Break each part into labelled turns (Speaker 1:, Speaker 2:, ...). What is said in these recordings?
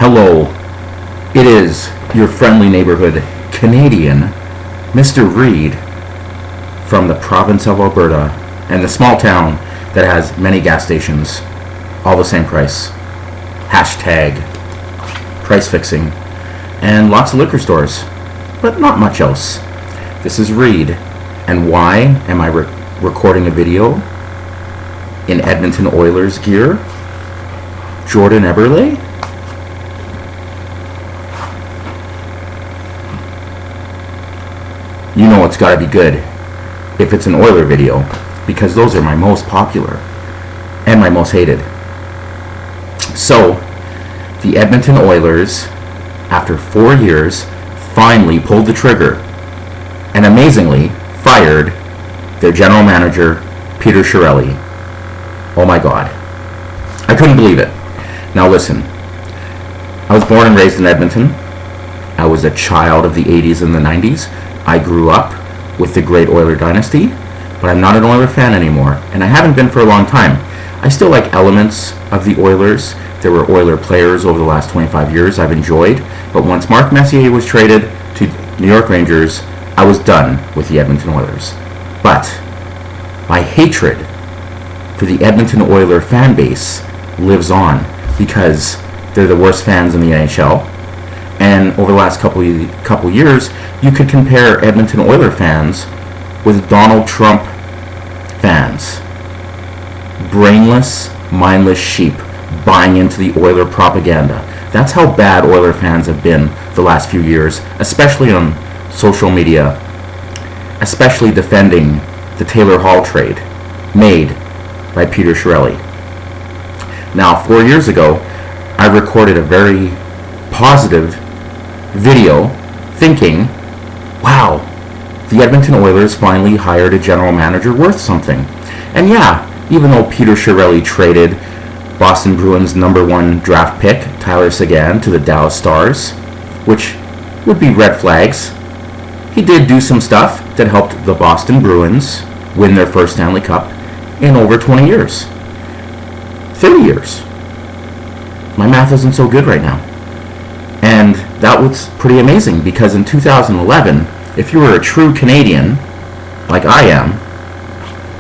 Speaker 1: Hello, it is your friendly neighborhood Canadian, Mr. Reed, from the province of Alberta, and the small town that has many gas stations, all the same price. Hashtag price fixing, and lots of liquor stores, but not much else. This is Reed, and why am I recording a video in Edmonton Oilers gear? Jordan Eberle? You know it's gotta be good if it's an Oiler video, because those are my most popular and my most hated. So, the Edmonton Oilers, after 4 years, finally pulled the trigger and amazingly fired their general manager, Peter Chiarelli. Oh my God. I couldn't believe it. Now listen, I was born and raised in Edmonton. I was a child of the 80s and the 90s. I grew up with the great Oiler dynasty, but I'm not an Oiler fan anymore, and I haven't been for a long time. I still like elements of the Oilers. There were Oiler players over the last 25 years I've enjoyed, but once Mark Messier was traded to New York Rangers, I was done with the Edmonton Oilers. But my hatred for the Edmonton Oiler fan base lives on because they're the worst fans in the NHL. And over the last couple years, you could compare Edmonton Oiler fans with Donald Trump fans. Brainless, mindless sheep buying into the Oiler propaganda. That's how bad Oiler fans have been the last few years, especially on social media, especially defending the Taylor Hall trade made by Peter Chiarelli. Now, 4 years ago, I recorded a very positive video thinking, wow, the Edmonton Oilers finally hired a general manager worth something. And yeah, even though Peter Chiarelli traded Boston Bruins #1 draft pick Tyler Seguin to the Dallas Stars, which would be red flags, he did do some stuff that helped the Boston Bruins win their first Stanley Cup in over 20 years. 30 years. My math isn't so good right now. And that was pretty amazing because in 2011, if you were a true Canadian, like I am,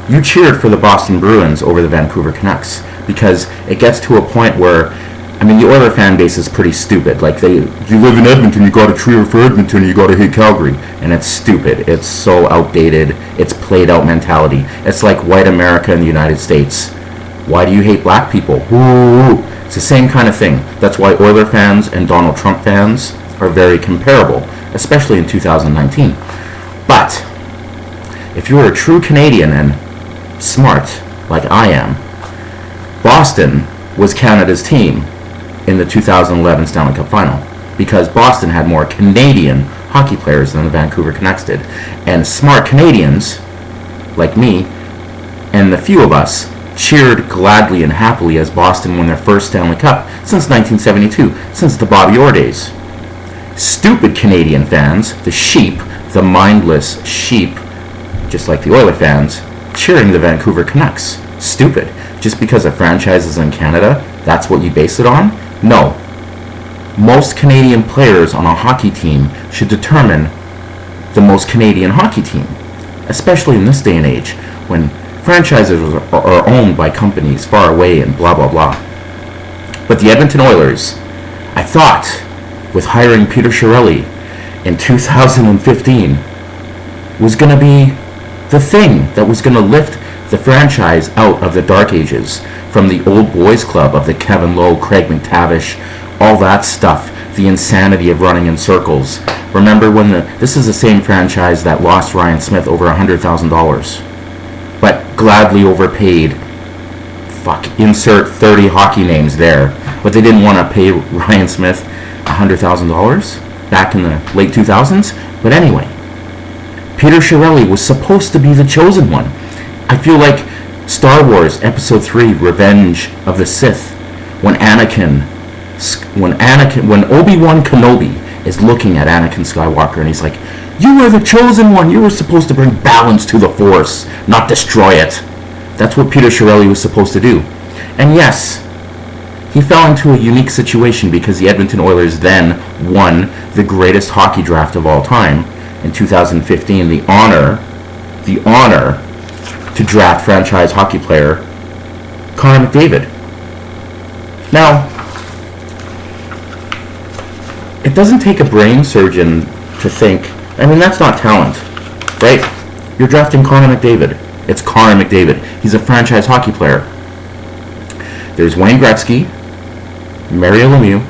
Speaker 1: you cheered for the Boston Bruins over the Vancouver Canucks, because it gets to a point where, I mean, the Oiler fan base is pretty stupid. Like, you live in Edmonton, you gotta cheer for Edmonton, you gotta hate Calgary. And it's stupid. It's so outdated. It's played out mentality. It's like white America in the United States. Why do you hate black people? Ooh. It's the same kind of thing. That's why Oiler fans and Donald Trump fans are very comparable, especially in 2019. But if you're a true Canadian and smart, like I am, Boston was Canada's team in the 2011 Stanley Cup Final, because Boston had more Canadian hockey players than the Vancouver Canucks did. And smart Canadians, like me, and the few of us, cheered gladly and happily as Boston won their first Stanley Cup since 1972, since the Bobby Orr days. Stupid Canadian fans, the sheep, the mindless sheep, just like the Oiler fans, cheering the Vancouver Canucks. Stupid. Just because a franchise is in Canada, that's what you base it on? No. Most Canadian players on a hockey team should determine the most Canadian hockey team, especially in this day and age when franchises are owned by companies far away and blah blah blah. But the Edmonton Oilers, I thought, with hiring Peter Chiarelli in 2015, was going to be the thing that was going to lift the franchise out of the dark ages, from the old boys club of the Kevin Lowe, Craig McTavish, all that stuff, the insanity of running in circles. Remember when this is the same franchise that lost Ryan Smith over $100,000, but gladly overpaid, insert 30 hockey names there, but they didn't want to pay Ryan Smith $100,000 back in the late 2000s. But anyway, Peter Chiarelli was supposed to be the chosen one. I feel like Star Wars Episode 3, Revenge of the Sith, when Obi-Wan Kenobi is looking at Anakin Skywalker and he's like, "You were the chosen one. You were supposed to bring balance to the Force, not destroy it." That's what Peter Chiarelli was supposed to do. And yes, He fell into a unique situation because the Edmonton Oilers then won the greatest hockey draft of all time in 2015, the honor to draft franchise hockey player Connor McDavid. Now, it doesn't take a brain surgeon to think, I mean, that's not talent, right? You're drafting Connor McDavid. It's Connor McDavid. He's a franchise hockey player. There's Wayne Gretzky, Mario Lemieux,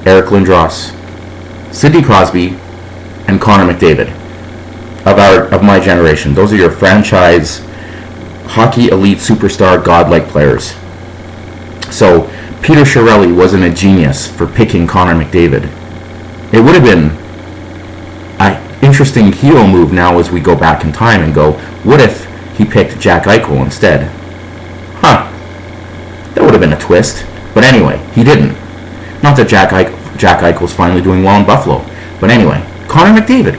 Speaker 1: Eric Lindros, Sidney Crosby, and Connor McDavid of my generation. Those are your franchise hockey elite superstar godlike players. So Peter Chiarelli wasn't a genius for picking Connor McDavid. It would have been an interesting hero move now as we go back in time and go, what if he picked Jack Eichel instead? That would have been a twist. But anyway, he didn't. Not that Jack Eichel's finally doing well in Buffalo. But anyway, Connor McDavid.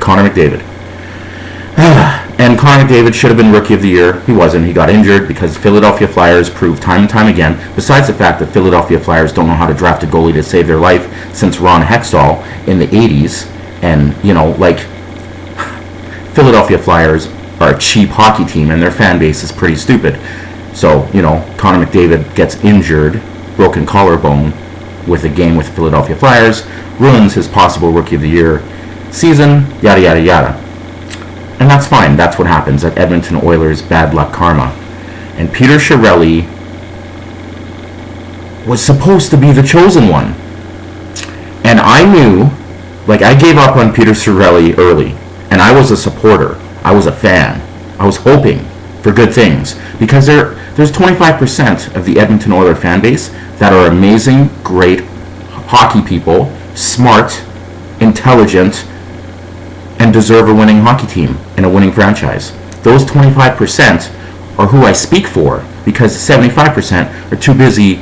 Speaker 1: And Connor McDavid should have been Rookie of the Year. He wasn't. He got injured because Philadelphia Flyers proved time and time again, besides the fact that Philadelphia Flyers don't know how to draft a goalie to save their life since Ron Hextall in the 80s. And, Philadelphia Flyers are a cheap hockey team and their fan base is pretty stupid. So, Connor McDavid gets injured, broken collarbone, with a game with the Philadelphia Flyers, ruins his possible Rookie of the Year season, yada, yada, yada. And that's fine. That's what happens at Edmonton Oilers, bad luck karma. And Peter Chiarelli was supposed to be the chosen one. And I knew, I gave up on Peter Chiarelli early. And I was a supporter. I was a fan. I was hoping for good things. Because there's 25% of the Edmonton Oilers fan base that are amazing, great hockey people, smart, intelligent, and deserve a winning hockey team and a winning franchise. Those 25% are who I speak for, because 75% are too busy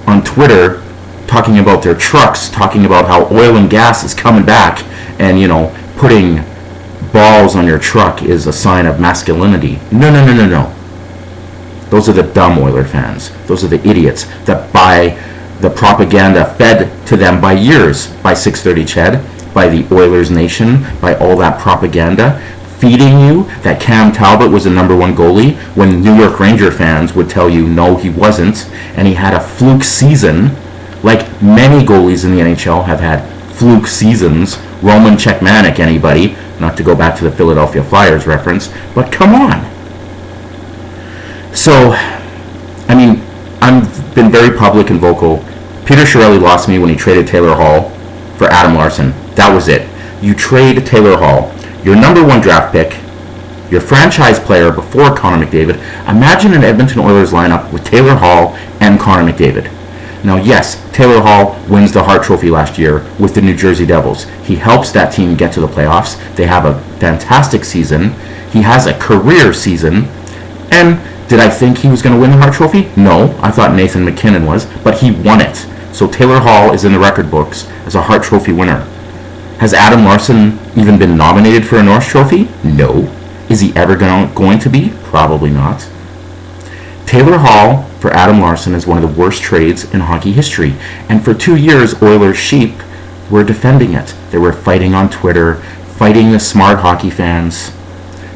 Speaker 1: on Twitter talking about their trucks, talking about how oil and gas is coming back, and putting balls on your truck is a sign of masculinity. No. Those are the dumb Oiler fans. Those are the idiots that buy the propaganda fed to them by years, by 630 Ched, by the Oilers Nation, by all that propaganda, feeding you that Cam Talbot was the number one goalie when New York Ranger fans would tell you no, he wasn't, and he had a fluke season, like many goalies in the NHL have had fluke seasons. Roman Cechmanek, anybody, not to go back to the Philadelphia Flyers reference, but come on. So, I've been very public and vocal. Peter Chiarelli lost me when he traded Taylor Hall for Adam Larson. That was it. You trade Taylor Hall, your number one draft pick, your franchise player before Connor McDavid. Imagine an Edmonton Oilers lineup with Taylor Hall and Connor McDavid. Now, yes, Taylor Hall wins the Hart Trophy last year with the New Jersey Devils. He helps that team get to the playoffs. They have a fantastic season. He has a career season. And did I think he was going to win the Hart Trophy? No, I thought Nathan McKinnon was, but he won it. So Taylor Hall is in the record books as a Hart Trophy winner. Has Adam Larson even been nominated for a Norris Trophy? No. Is he ever going to be? Probably not. Taylor Hall for Adam Larson is one of the worst trades in hockey history. And for 2 years, Oilers sheep were defending it. They were fighting on Twitter, fighting the smart hockey fans,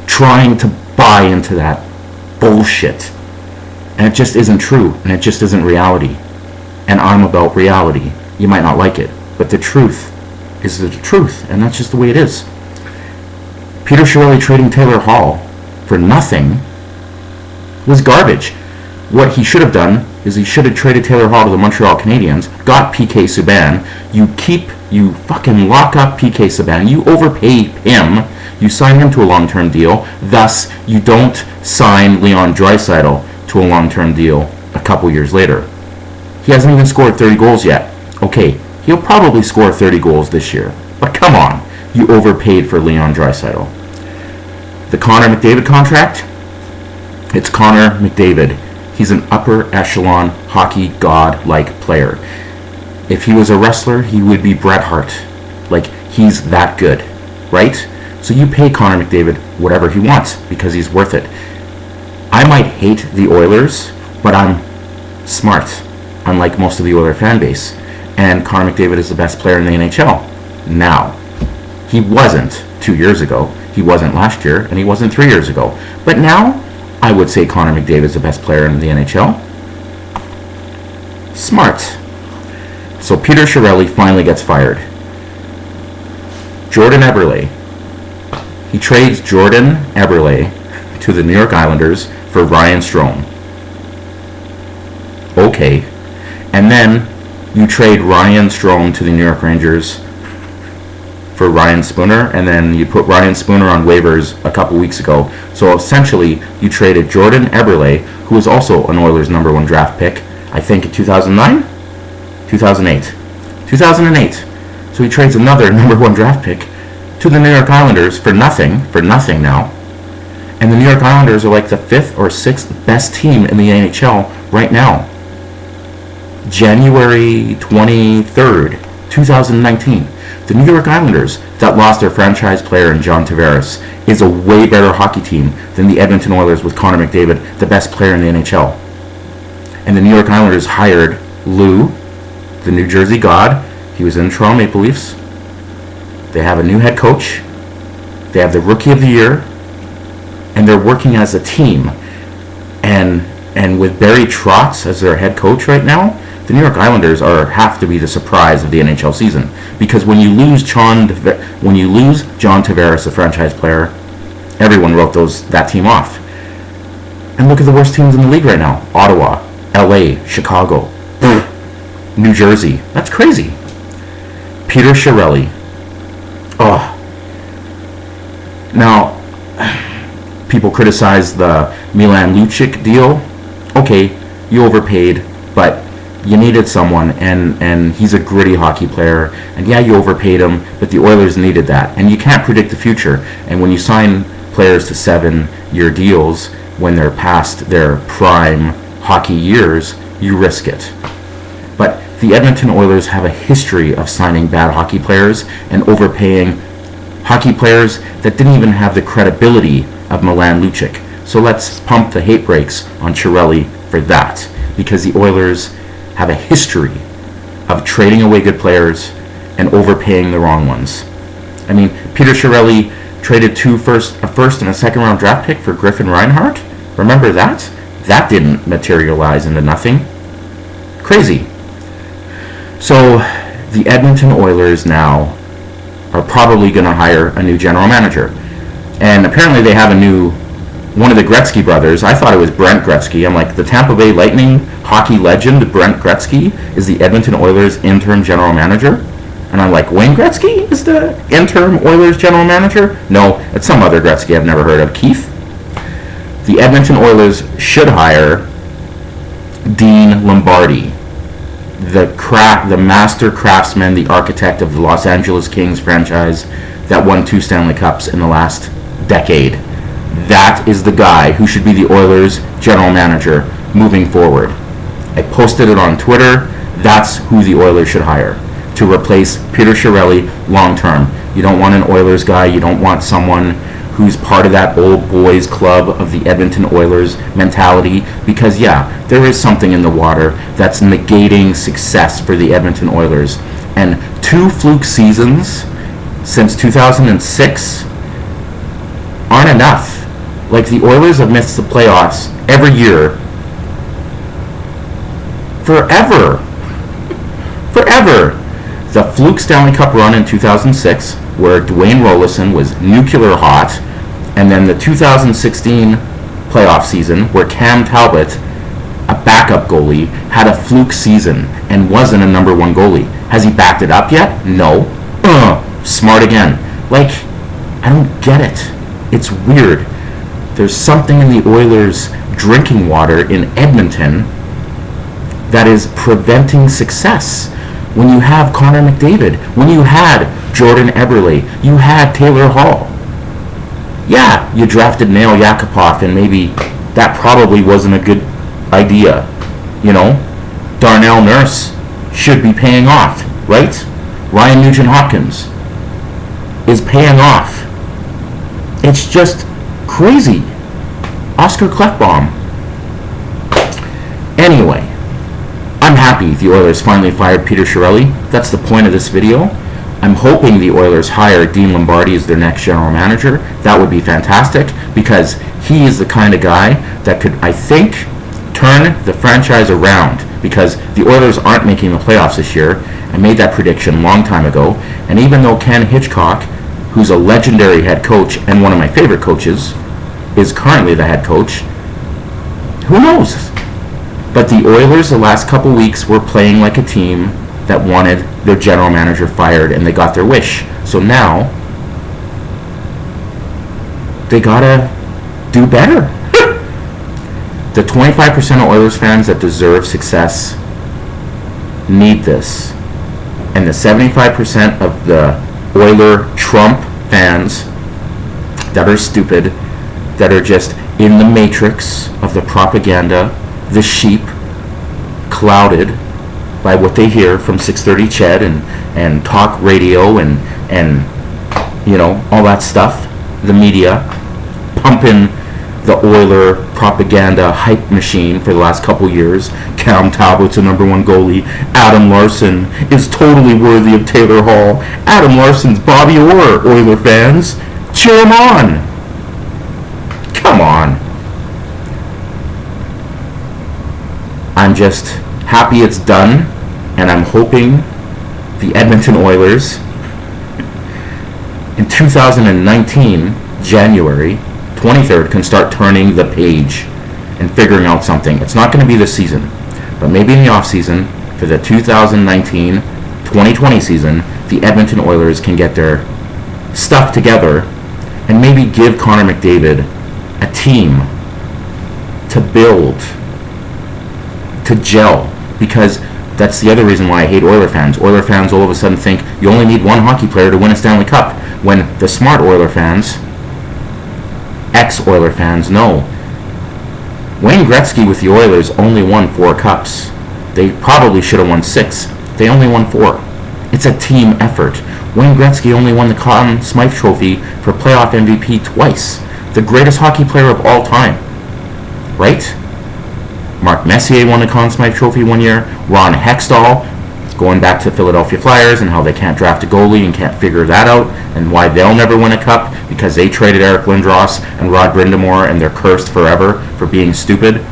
Speaker 1: trying to buy into that bullshit. And it just isn't true, and it just isn't reality. And I'm about reality. You might not like it, but the truth is the truth, and that's just the way it is. Peter Chiarelli trading Taylor Hall for nothing was garbage. What he should have done is he should have traded Taylor Hall to the Montreal Canadiens, got PK Subban, you fucking lock up PK Subban, you overpay him, you sign him to a long-term deal, thus you don't sign Leon Draisaitl to a long-term deal a couple years later. He hasn't even scored 30 goals yet. Okay, he'll probably score 30 goals this year, but come on, you overpaid for Leon Draisaitl. The Connor McDavid contract? It's Connor McDavid. He's an upper echelon hockey god-like player. If he was a wrestler, he would be Bret Hart. He's that good, right? So you pay Connor McDavid whatever he wants because he's worth it. I might hate the Oilers, but I'm smart. unlike most of the Oilers fan base. And Connor McDavid is the best player in the NHL. Now, he wasn't 2 years ago, he wasn't last year, and he wasn't 3 years ago. But now, I would say Connor McDavid is the best player in the NHL. Smart. So Peter Chiarelli finally gets fired. Jordan Eberle. He trades Jordan Eberle to the New York Islanders for Ryan Strome. Okay. And then you trade Ryan Strome to the New York Rangers for Ryan Spooner, and then you put Ryan Spooner on waivers a couple weeks ago. So essentially, you traded Jordan Eberle, who was also an Oilers number 1 draft pick, I think in 2009? 2008. 2008. So he trades another number 1 draft pick to the New York Islanders for nothing now. And the New York Islanders are like the 5th or 6th best team in the NHL right now. January 23rd, 2019. The New York Islanders, that lost their franchise player in John Tavares, is a way better hockey team than the Edmonton Oilers with Connor McDavid, the best player in the NHL. And the New York Islanders hired Lou, the New Jersey God. He was in Toronto Maple Leafs. They have a new head coach. They have the Rookie of the Year. And they're working as a team. And with Barry Trotz as their head coach right now, the New York Islanders have to be the surprise of the NHL season, because when you lose John Tavares, the franchise player, everyone wrote that team off. And look at the worst teams in the league right now: Ottawa, LA, Chicago, New Jersey. That's crazy. Peter Chiarelli. Oh. Now, people criticize the Milan Lucic deal. Okay, you overpaid, but you needed someone, and he's a gritty hockey player, and yeah, you overpaid him, but the Oilers needed that, and you can't predict the future, and when you sign players to 7-year deals when they're past their prime hockey years, you risk it. But the Edmonton Oilers have a history of signing bad hockey players and overpaying hockey players that didn't even have the credibility of Milan Lucic. So let's pump the hate brakes on Chiarelli for that, because the Oilers have a history of trading away good players and overpaying the wrong ones. I mean, Peter Chiarelli traded a first and a second round draft pick for Griffin Reinhart. Remember that? That didn't materialize into nothing. Crazy. So the Edmonton Oilers now are probably going to hire a new general manager. And apparently they have one of the Gretzky brothers. I thought it was Brent Gretzky. I'm like, the Tampa Bay Lightning hockey legend Brent Gretzky is the Edmonton Oilers interim general manager. And I'm like, Wayne Gretzky is the interim Oilers general manager? No, it's some other Gretzky I've never heard of. Keith? The Edmonton Oilers should hire Dean Lombardi, the master craftsman, the architect of the Los Angeles Kings franchise that won 2 Stanley Cups in the last decade. That is the guy who should be the Oilers general manager moving forward. I posted it on Twitter. That's who the Oilers should hire to replace Peter Chiarelli long term. You don't want an Oilers guy. You don't want someone who's part of that old boys club of the Edmonton Oilers mentality, because yeah, there is something in the water that's negating success for the Edmonton Oilers. And 2 fluke seasons since 2006 aren't enough. Like, the Oilers have missed the playoffs every year forever. The fluke Stanley Cup run in 2006, where Dwayne Rollison was nuclear hot, and then the 2016 playoff season, where Cam Talbot, a backup goalie, had a fluke season and wasn't a number 1 goalie. Has he backed it up yet? No. Smart again. Like, I don't get it. It's weird. There's something in the Oilers' drinking water in Edmonton that is preventing success. When you have Connor McDavid, when you had Jordan Eberle, you had Taylor Hall. Yeah, you drafted Nail Yakupov, and maybe that probably wasn't a good idea. You know, Darnell Nurse should be paying off, right? Ryan Nugent-Hopkins is paying off. It's just crazy. Oscar Klefbom. Anyway, I'm happy happy the Oilers finally fired Peter Chiarelli. That's the point of this video. I'm hoping the Oilers hire Dean Lombardi as their next general manager. That would be fantastic because he is the kind of guy that could, I think, turn the franchise around, because the Oilers aren't making the playoffs this year. I made that prediction a long time ago, and even though Ken Hitchcock, who's a legendary head coach and one of my favorite coaches, is currently the head coach, who knows? But the Oilers the last couple weeks were playing like a team that wanted their general manager fired, and they got their wish. So now they gotta do better. The 25% of Oilers fans that deserve success need this. And the 75% of the Oiler Trump fans that are stupid, that are just in the matrix of the propaganda, the sheep, clouded by what they hear from 630 Ched and talk radio and you know, all that stuff, the media, pumping the Oiler propaganda hype machine for the last couple years. Cam Talbot's the #1 goalie. Adam Larson is totally worthy of Taylor Hall. Adam Larson's Bobby Orr, Oiler fans. Cheer him on. Come on. I'm just happy it's done, and I'm hoping the Edmonton Oilers in 2019, January 23rd, can start turning the page and figuring out something. It's not going to be this season, but maybe in the off-season for the 2019-2020 season, the Edmonton Oilers can get their stuff together and maybe give Connor McDavid a team to build, to gel, because that's the other reason why I hate Oiler fans. Oiler fans all of a sudden think you only need one hockey player to win a Stanley Cup, when the smart Oiler fans, ex-Oiler fans, know Wayne Gretzky with the Oilers only won 4 cups. They probably should have won 6. They only won 4. It's a team effort. Wayne Gretzky only won the Conn Smythe Trophy for playoff MVP twice. The greatest hockey player of all time. Right? Mark Messier won the Conn Smythe Trophy one year. Ron Hextall, going back to Philadelphia Flyers and how they can't draft a goalie and can't figure that out, and why they'll never win a cup, because they traded Eric Lindros and Rod Brindamore and they're cursed forever for being stupid.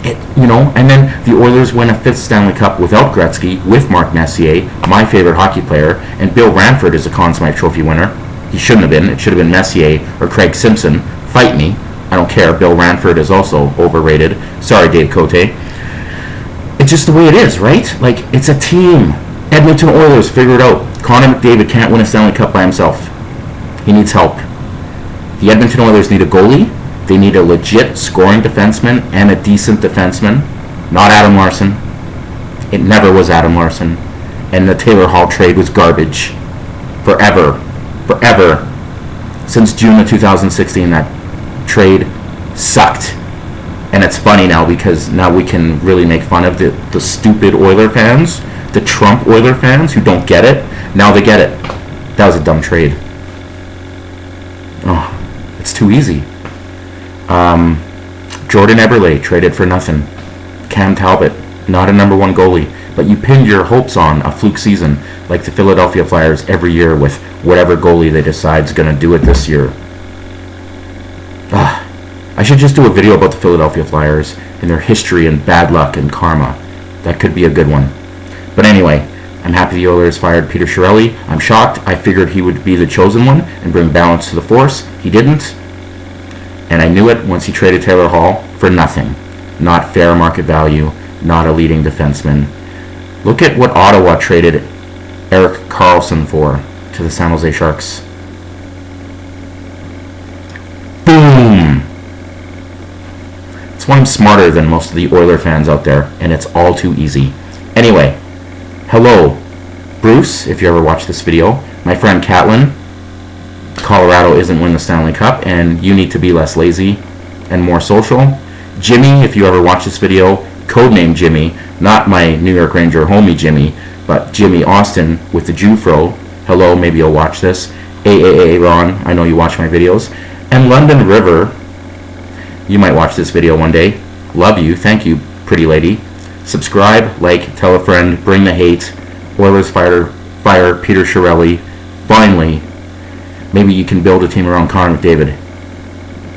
Speaker 1: And then the Oilers win a 5th Stanley Cup without Gretzky, with Mark Messier, my favorite hockey player, and Bill Ranford is a Conn Smythe Trophy winner. He shouldn't have been. It should have been Messier or Craig Simpson. Fight me. I don't care. Bill Ranford is also overrated. Sorry, Dave Cote. It's just the way it is, right? Like, it's a team. Edmonton Oilers, figure it out. Connor McDavid can't win a Stanley Cup by himself. He needs help. The Edmonton Oilers need a goalie. They need a legit scoring defenseman and a decent defenseman. Not Adam Larson. It never was Adam Larson. And the Taylor Hall trade was garbage. Forever. Forever. Since June of 2016, that trade sucked. And it's funny now, because now we can really make fun of the stupid Oiler fans, the Trump Oiler fans who don't get it. Now they get it. That was a dumb trade. Oh, it's too easy. Jordan Eberle traded for nothing. Cam Talbot, not a #1 goalie, but you pinned your hopes on a fluke season like the Philadelphia Flyers every year with whatever goalie they decide is going to do it this year. I should just do a video about the Philadelphia Flyers and their history and bad luck and karma. That could be a good one. But anyway, I'm happy the Oilers fired Peter Chiarelli. I'm shocked. I figured he would be the chosen one and bring balance to the force. He didn't. And I knew it once he traded Taylor Hall for nothing. Not fair market value. Not a leading defenseman. Look at what Ottawa traded Erik Karlsson for to the San Jose Sharks. Boom! That's why I'm smarter than most of the Oiler fans out there, and it's all too easy. Anyway, hello, Bruce, if you ever watch this video. My friend Catlin, Colorado isn't winning the Stanley Cup, and you need to be less lazy and more social. Jimmy, if you ever watch this video, codename Jimmy, not my New York Ranger homie Jimmy, but Jimmy Austin with the Jufro. Hello, maybe you'll watch this. AAA Ron, I know you watch my videos. And London River, you might watch this video one day. Love you, thank you, pretty lady. Subscribe, like, tell a friend, bring the hate. Oilers fire Peter Chiarelli. Finally, maybe you can build a team around Connor McDavid.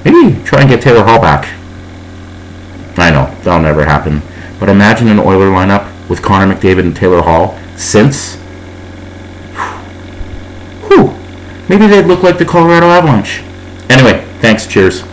Speaker 1: Maybe try and get Taylor Hall back. I know, that'll never happen. But imagine an Oiler lineup with Connor McDavid and Taylor Hall since... Whew. Maybe they'd look like the Colorado Avalanche. Anyway, thanks, cheers.